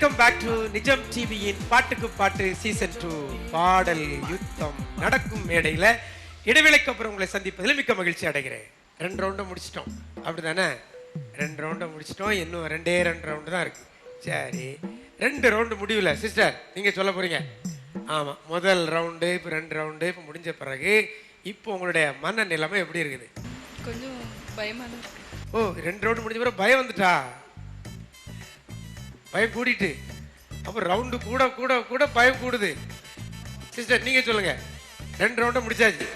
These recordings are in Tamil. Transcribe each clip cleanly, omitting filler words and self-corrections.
வெல்கம் பேக் டு நிஜம் டிவியின் பாட்டுக்கு பாட்டு சீசன் 2 பாடல் யுத்தம் நடக்கும் மேடையில இடைவேளைக்கு அப்புறம் உங்களை சந்திப்பதில் மிக்க மகிழ்ச்சி அடைகிறேன். 2 ரவுண்டை முடிச்சிட்டோம் அப்படிதானே? 2 ரவுண்டை முடிச்சிட்டோம். இன்னும் 2 ரவுண்டு தான் இருக்கு. சரி, 2 ரவுண்டு முடியல. சிஸ்டர் நீங்க சொல்ல போறீங்க. ஆமா, முதல் ரவுண்டு இப்போ 2 ரவுண்டு இப்போ முடிஞ்ச பிறகு இப்போ உங்களுடைய மன நிலைமை எப்படி இருக்குது? கொஞ்சம் பயமா இருக்கு. ஓ, 2 ரவுண்டு முடிஞ்ச பிறகு பயம் வந்துட்டா? பயம் கூடிட்டு அப்போ ரவுண்டு கூட கூட கூட பயம் கூடுது. சிஸ்டர் நீங்க சொல்லுங்க. 2 ரவுண்டை முடிச்சாச்சு.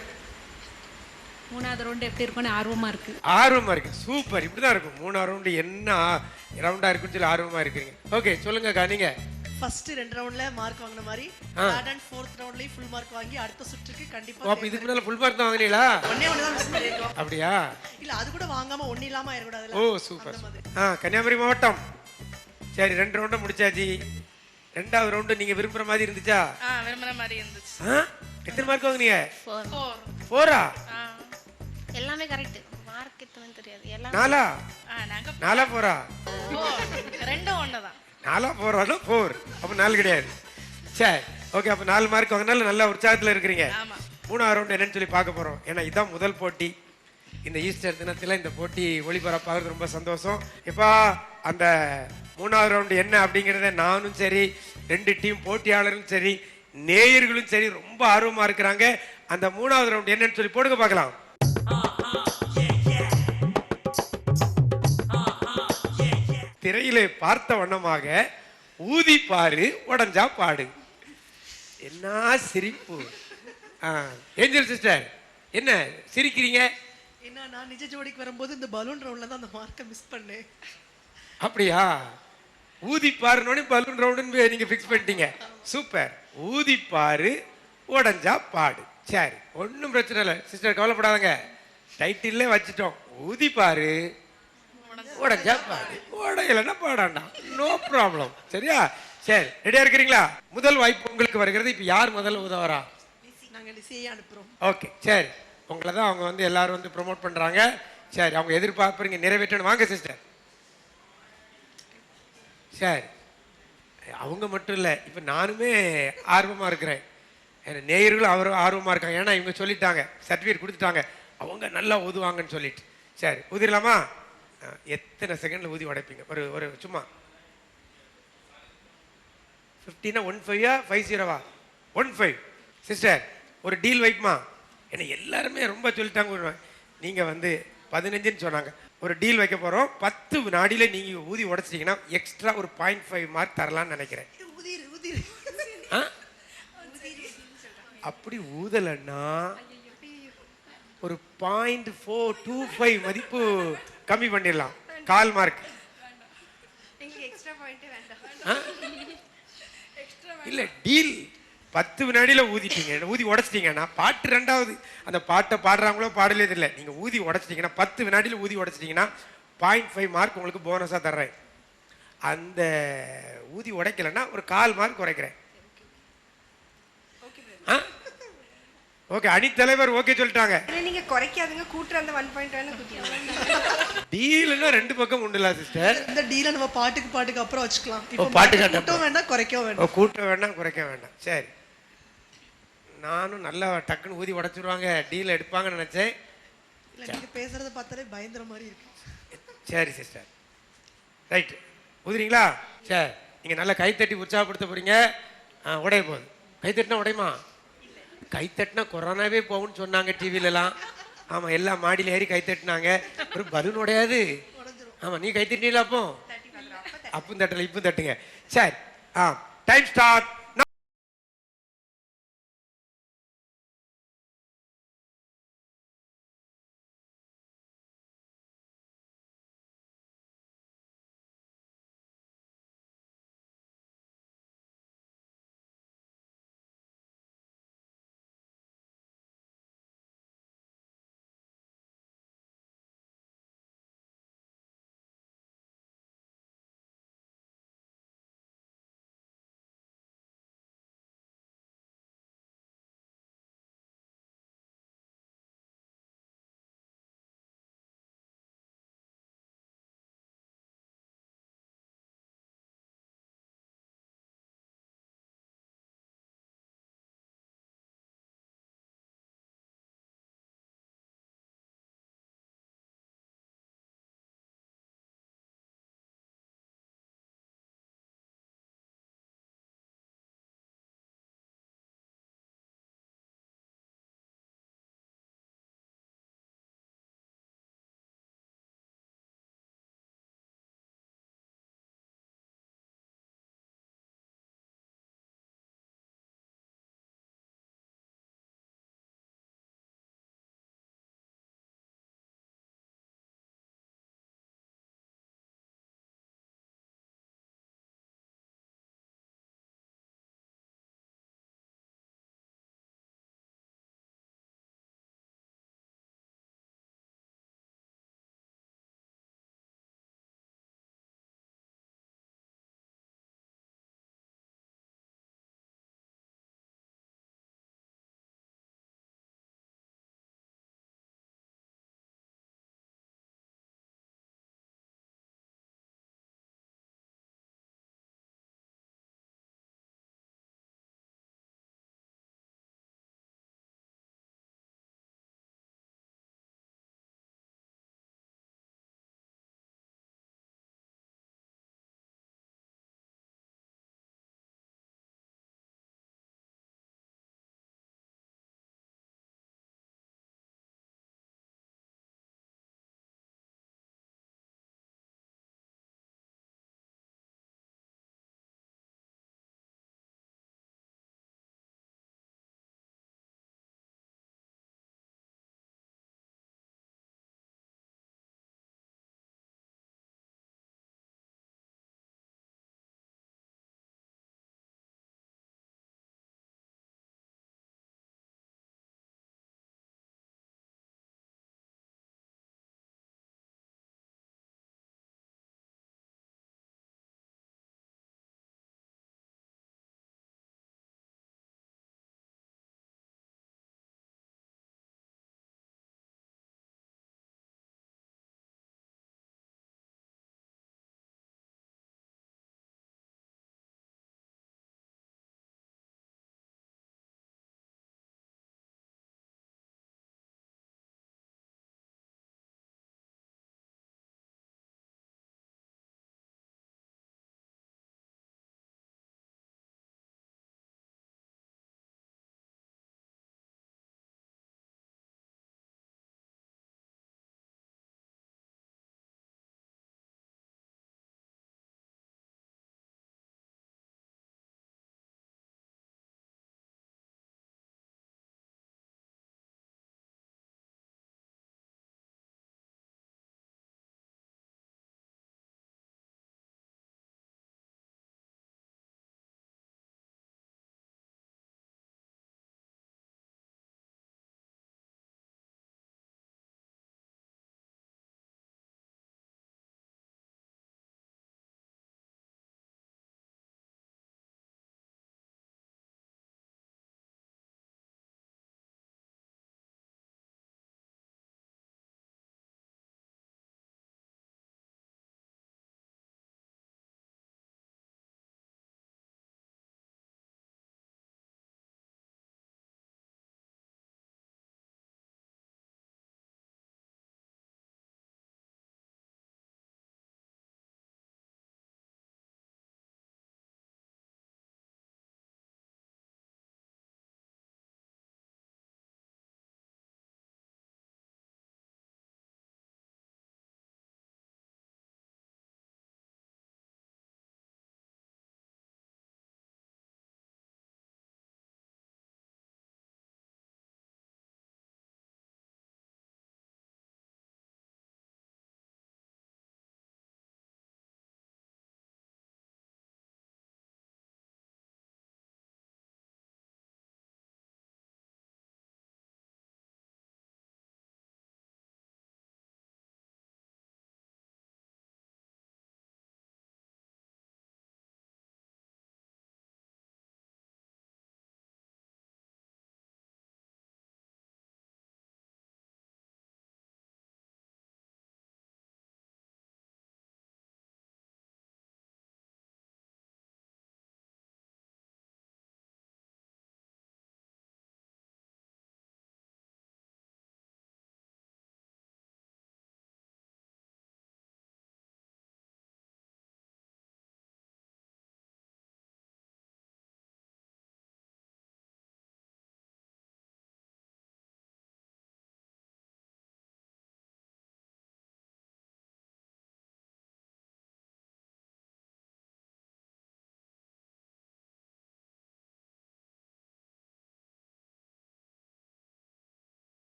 3வது ரவுண்டு எப்படி இருக்கும்னு ஆர்வமா இருக்கு. ஆர்வமா இருக்கு. சூப்பர், இப்படிதான் இருக்கும். 3வது ரவுண்டு என்ன ரவுண்டா இருக்குன்னு சொல்லி ஆர்வமா இருக்கீங்க. ஓகே சொல்லுங்கக்கா. நீங்க ஃபர்ஸ்ட் 2 ரவுண்ட்ல மார்க் வாங்குன மாதிரி தேர்ட் அண்ட் ஃபோர்த் ரவுண்ட்லயே ஃபுல் மார்க் வாங்கி அடுத்த சுற்றுக்கு கண்டிப்பா. அப்ப இதுக்கு முன்னால ஃபுல் மார்க் தான் வாங்குனீங்களா? ஒண்ணே ஒண்ணு தான் மிஸ் பண்ணிருக்கோம். அப்படியா? இல்ல அது கூட வாங்காம ஒண்ணு இல்லாம ஆயிர கூடாதுல. ஓ சூப்பர். கன்னியாகுமரி மாவட்டம். சரி, 2 ரவுண்டை முடிச்சாச்சு. 2வது ரவுண்டு நீங்க விரும்புற மாதிரி இருந்துச்சா? விரும்புற மாதிரி இருந்துச்சு. எத்தனை மார்க் வாங்குனீங்க? 4. 4 எல்லாமே கரெக்ட். மார்க் எத்தனைன்னு தெரியாது. எல்லாம் 4 நாங்க 4 4 ரெண்டும் ஒண்ணுதான். 4 4 4 அப்போ 4 கிடையாது. சரி ஓகே, அப்போ 4 மார்க் வாங்கினால நல்ல உற்சாகத்தில் இருக்கிறீங்க. ஆமா. 3வது ரவுண்டு என்னன்னு சொல்லி பார்க்க போறோம். ஏன்னா இதுதான் முதல் போட்டி. இந்த ஈஸ்டர் தினத்தில் இந்த போட்டி ஒளிபரப்பாகிறது ரொம்ப சந்தோஷம். இப்போ அந்த 3வது ரவுண்டு என்ன அப்படிங்கிறத நானும் சரி, 2 டீம் போட்டியாளரும் சரி, நேயர்களும் சரி ரொம்ப ஆர்வமா இருக்கிறாங்க. அந்த 3வது ரவுண்டு என்னன்னு சொல்லி போடுங்க பார்க்கலாம். திரையிலே பார்த்த வண்ணமாக ஊதி பாரு உடஞ்சா பாடு. என்ன சிரிப்பு! ஏஞ்சல் சிஸ்டர் என்ன சிரிக்கிறீங்க? என்ன நான் நிஜ ஜோடிக்கு வரும்போது இந்த பலூன் ரவுண்ட்ல தான் அந்த மார்க்கை மிஸ் பண்ணேன். அப்படியா? ஊதி பாருனோட பலூன் ரவுண்டுன்னு நீங்க ஃபிக்ஸ் பண்ணிட்டீங்க. சூப்பர். ஊதி பாரு உடஞ்சா பாடு. சரி, ஒன்றும் பிரச்சனை இல்லை சிஸ்டர், கவலைப்படாதங்க. டைட்டில்லே வச்சுட்டோம். ஊதி பாரு உடஞ்சா பாடு, உடையலன்னா பாடாண்டா, நோ ப்ராப்ளம். சரியா? சரி, ரெடியா இருக்கிறீங்களா? முதல் வாய்ப்பு உங்களுக்கு வருகிறது. இப்போ யார் முதல்ல உதவரா? நாங்க லிசியை அனுப்புறோம். ஓகே சரி, உங்களை தான் அவங்க வந்து எல்லாரும் வந்து ப்ரொமோட் பண்றாங்க. சரி, அவங்க எதிர்பார்ப்புறீங்க நிறைவேற்றணும். வாங்க சிஸ்டர். சரி, அவங்க மட்டும் இல்லை, இப்போ நானுமே ஆர்வமாக இருக்கிறேன். நேயர்களும் அவரும் ஆர்வமாக இருக்காங்க. ஏன்னா இவங்க சொல்லிட்டாங்க, சர்டிஃபிகேட் கொடுத்துட்டாங்க, அவங்க நல்லா ஊதுவாங்கன்னு சொல்லிட்டு. சரி, ஊதிடலாமா? எத்தனை செகண்டில் ஊதி உடைப்பீங்க? ஒரு ஒரு சும்மா 15 15 50 15. சிஸ்டர் ஒரு டீல் வைக்குமா? ஏன்னா எல்லாருமே ரொம்ப சொல்லிட்டாங்க. நீங்கள் வந்து 15ன்னு சொன்னாங்க. ஒரு டீல் வைக்க போகிறோம். 10 வினாடியில் நீங்கள் ஊதி உடைச்சிட்டிங்கன்னா எக்ஸ்ட்ரா ஒரு 0.5 மார்க் தரலான்னு நினைக்கிறேன். அப்படி ஊதலைன்னா ஒரு 0.425 மதிப்பு கம்மி பண்ணிடலாம். 1/4 மார்க். இல்ல டீல். 10 வினாடியில் ஊதிட்டீங்க, ஊதி உடைச்சிட்டீங்கன்னா பாட்டு 2வது அந்த பாட்டை பாடுறாங்களோ பாடலே தெரியல, நீங்க ஊதி உடைச்சிட்டீங்கன்னா 10 வினாடியில் ஊதி உடைச்சிட்டீங்கன்னா 0.5 மார்க் உங்களுக்கு போனஸா தர்றேன். அந்த ஊதி உடைக்கலன்னா ஒரு 1/4 மார்க் குறைக்கிறேன். ஓகே, அணித்தலைவர் ஓகே சொல்லிட்டாங்க. நீங்க குறைக்காதீங்க, கூட்டுற அந்த 1.1 கூட்டிடுங்க. டீல்னா 2 பக்கம் உண்டுல சிஸ்டர். இந்த டீலை நம்ம பாட்டுக்கு அப்புறம் வச்சுக்கலாம். இப்போ பாட்டுக்கு கூட்டம் வேண்டாம், குறைக்கவும் வேண்டாம். கூட்ட வேண்டாம், குறைக்க வேண்டாம். சரி, நானும் நல்லா டக்குன்னு ஊதி உடைச்சிருவாங்க, டீல் எடுப்பாங்கன்னு நினைச்சேன். இல்ல நீங்க பேசுறத பார்த்தாலே பயந்துற மாதிரி இருக்கு. சரி சிஸ்டர், ரைட். ஊதுறீங்களா? சரி, நீங்க நல்லா கைத்தட்டி உற்சாகப்படுத்த போறீங்க. உடைய போகுது. கைத்தட்டினா உடையுமா? கைத்தட்டினா கொரோனாவே போகும்னு சொன்னாங்க டிவிலலாம். ஆமாம், எல்லா மாடியில் ஏறி கைத்தட்டினாங்க. ஒரு பலூன் உடையாது. ஆமாம், நீ கைத்தட்டினீங்களா? அப்போ தட்டல, இப்போ தட்டுங்க. சரி, டைம் ஸ்டார்ட்.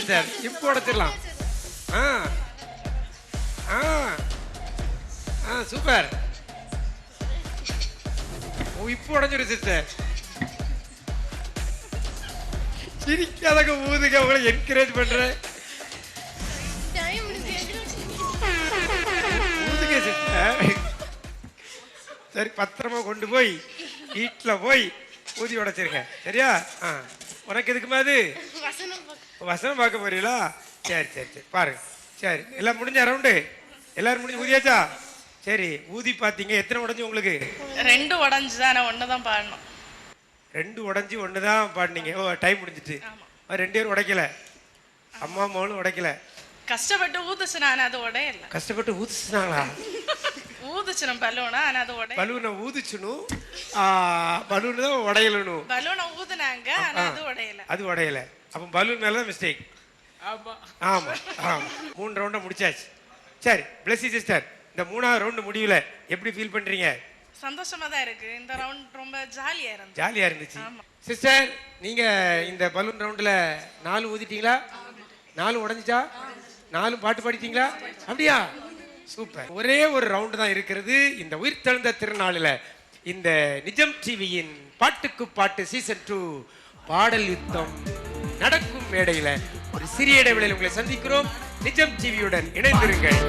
சிஸ்டர், இப்போ உடைச்சிடலாம். ஆ ஆ ஆ சூப்பர். ஓ இப்போ உடைஞ்சிடும் சிஸ்டர். சிரிக்காதங்க, ஊதுங்க, உங்களை என்கரேஜ் பண்றேன். ஊதுங்க சிஸ்டர். சரி, பத்திரமா கொண்டு போய் வீட்டுல போய் ஊதி உடைச்சிருங்க, சரியா? உனக்கு எதுக்குமா அது வசனம் பார்க்க போறீங்களா? சரி சரி சரி, பாருங்க. சரி, எல்லாம் முடிஞ்ச ரவுண்டு, எல்லாரும் முடிஞ்சு ஊதியாச்சா? சரி, ஊதி பார்த்தீங்க. எத்தனை உடஞ்சு உங்களுக்கு? 2 உடஞ்சுதான், நான் 1 தான் பாடணும். 2 உடஞ்சி 1 தான் பாடினீங்க. ஓ, டைம் முடிஞ்சிட்டு. 2 பேரும் உடைக்கல, அம்மா அம்மாவும் உடைக்கல. கஷ்டப்பட்டு ஊதுச்சு, நான் அது உடையல. கஷ்டப்பட்டு ஊதிச்சுனாங்களா? ஊதுச்சுனும் பலூனா, ஆனா அது உடைய. பலூனை ஊதிச்சுனும் பலூன் தான் உடையலணும். பலூனை ஊதுனாங்க, ஆனா அது உடையல. அது உடையல. அப்போ பலூன் மேல மிஸ்டேக். ஆமா ஆமா. 3 ரவுண்டை முடிச்சாச்சு. சரி, பிளஸி சிஸ்டர், இந்த 3ஆவது ரவுண்டு முடியல, எப்படி ஃபீல் பண்றீங்க? சந்தோஷமா தான் இருக்கு. இந்த ரவுண்ட் ரொம்ப ஜாலியா இருந்துச்சு. ஜாலியா இருந்துச்சு. சிஸ்டர், நீங்க இந்த பலூன் ரவுண்ட்ல 4 ஊதிட்டீங்களா? 4 உடைஞ்சிச்சா? 4 பாட்டு பாடிட்டீங்களா? அப்படியா? சூப்பர். ஒரே ஒரு ரவுண்டு தான் இருக்கிறது இந்த உயிர்த்தெழுந்த திருநாளில். இந்த நிஜம் டிவியின் பாட்டுக்கு பாட்டு சீசன் 2 பாடல் யுத்தம் நடக்கும் மேடையில் ஒரு சிறிய இடைவெளியில் உங்களை சந்திக்கிறோம். நிஜம் டிவியுடன் இணைந்திருங்கள்.